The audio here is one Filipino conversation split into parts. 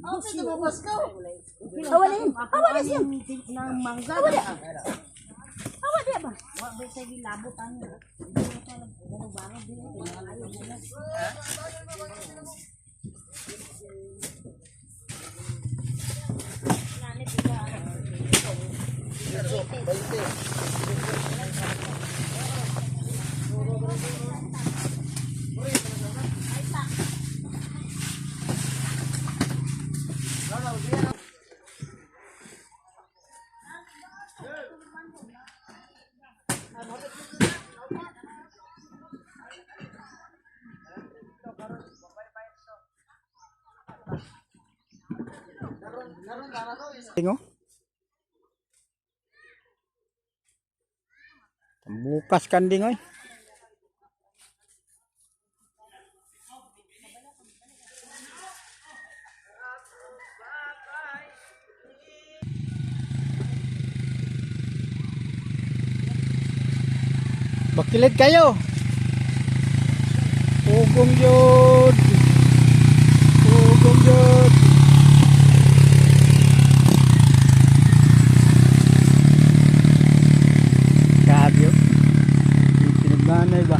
Gusto mo Pasko? Awalin. Awalin siya. Nang mangga. Awalin dia ba? Wa ba tay labot ano. Ano bangon din. Tingo. Bukas kanding oy. Bakilid kayo. Ugong jud. Ugong jud. Kabyo. Pinagmanay ba?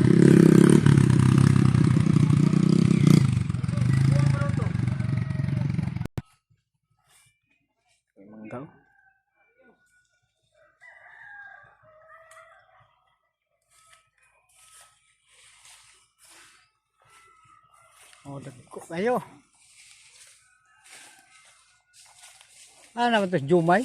Manggaw. Oh, dagko kayo. Ano naman ito? Jumay?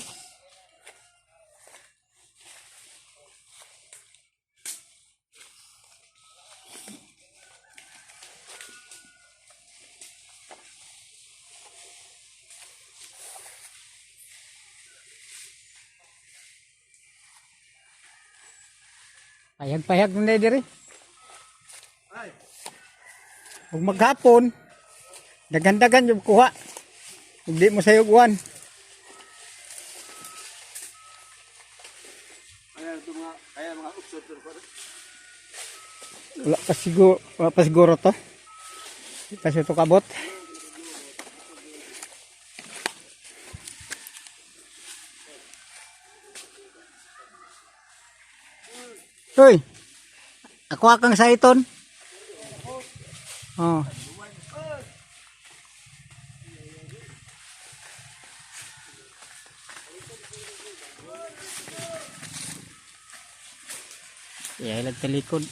Payag-payag na diri. Huwag maghapon, dagan-dagan yung kuha. Hindi mo sayog uwan. Wala pa siguro to. Kasi ito kabot. Hoy, ako akang saiton. Oh. Ya, ilag talikod.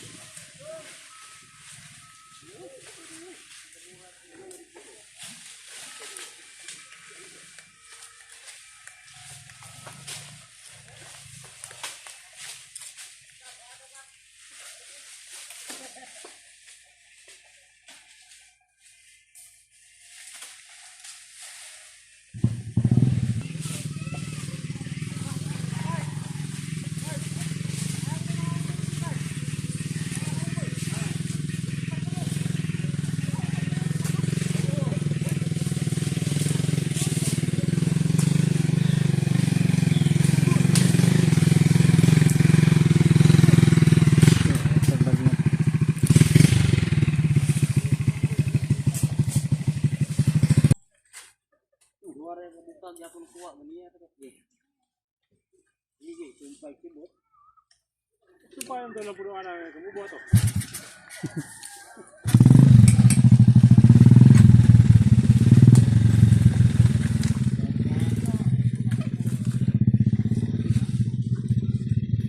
Supaya dalam puluh anak kamu buat apa?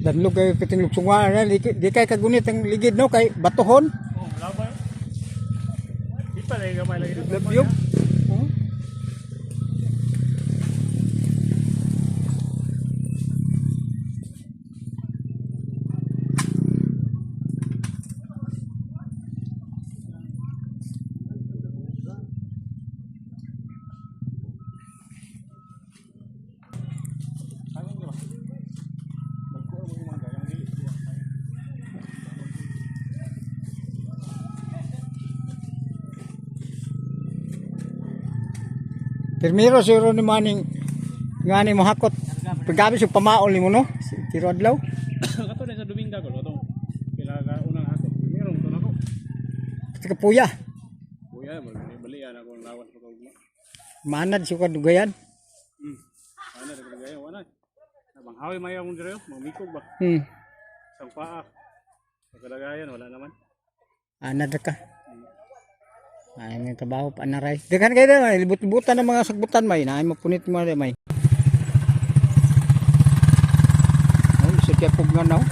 Danlog kayo kiting lugsungwa na di kay kagunit ang ligid no kay batuhon. Oh, labay. Di pa lagi gamay lagi. Labyog. Pirmiro siguro ni maning ngani mo hakot. Paggabi sa pamaol nimo no. Tiro adlaw. Kato na sa Dominga ko to. Pila ka unang ako. Meron to nako. Sa kapuya. Kuya, bali ana ko lawan sa kaguma. Manad siya kadugayan. Ano na gaya wala. Nabang hawi maya mong dire, mamikog ba? Sang paa. Pagkalagayan wala naman. Anad ka. Ay may trabaho pa na ray. Dekan kayo na libut-libutan ng mga sagbutan may na ay mapunit mo na may. Oh, isa kaya pug nga no.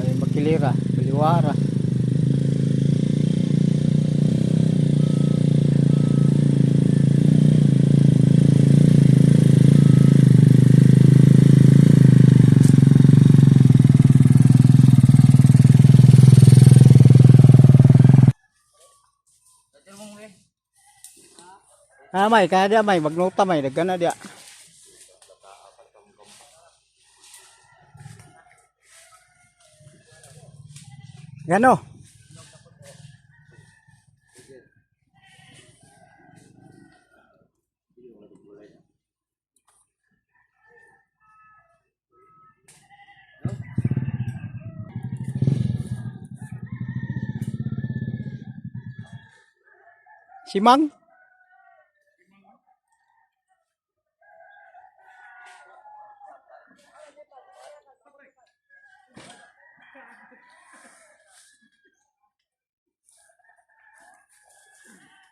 Ay makilira, baliwara. May kaya dia may magnota may daghan na dia. Gano? Simang?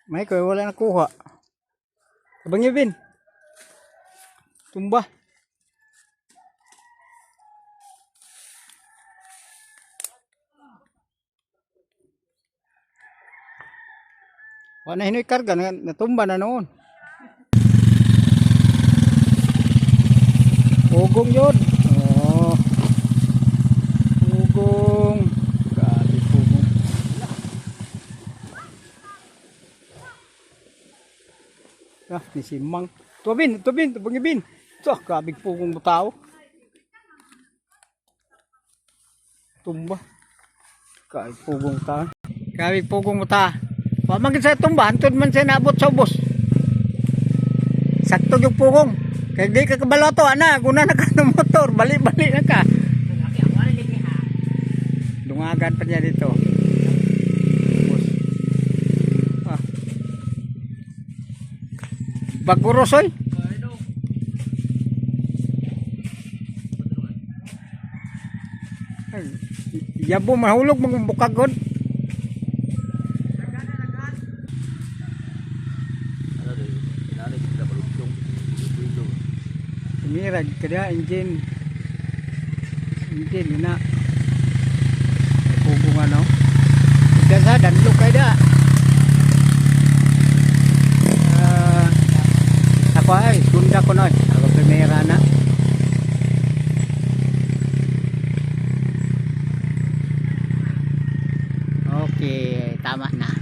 May ko wala nakuha. Abang Ibin. Tumba. Wala hinoy karga natumba na noon. Ugong yun. Oh. Ugong. Grabe pugong. Ah, ni Simang. Tubin, Abang Ibin. Ito, grabe pugong mo tao. Tumba. Grabe pugong tao. Grabe pugong mo tao. Pamagin sa tumba, antod man siya naabot sa ubos. Sakto yung pugong. Kaya di ka kabaloto, ana. Guna na ka ng motor. Bali-bali na ka. Dungagan pa niya dito. Ah. Bagurosoy. Yabo mahulog mga bukagod. Mirag kada engine na hubungan no dasa dan lu kada ako ay sunda ko noy ako primera na okay tama na.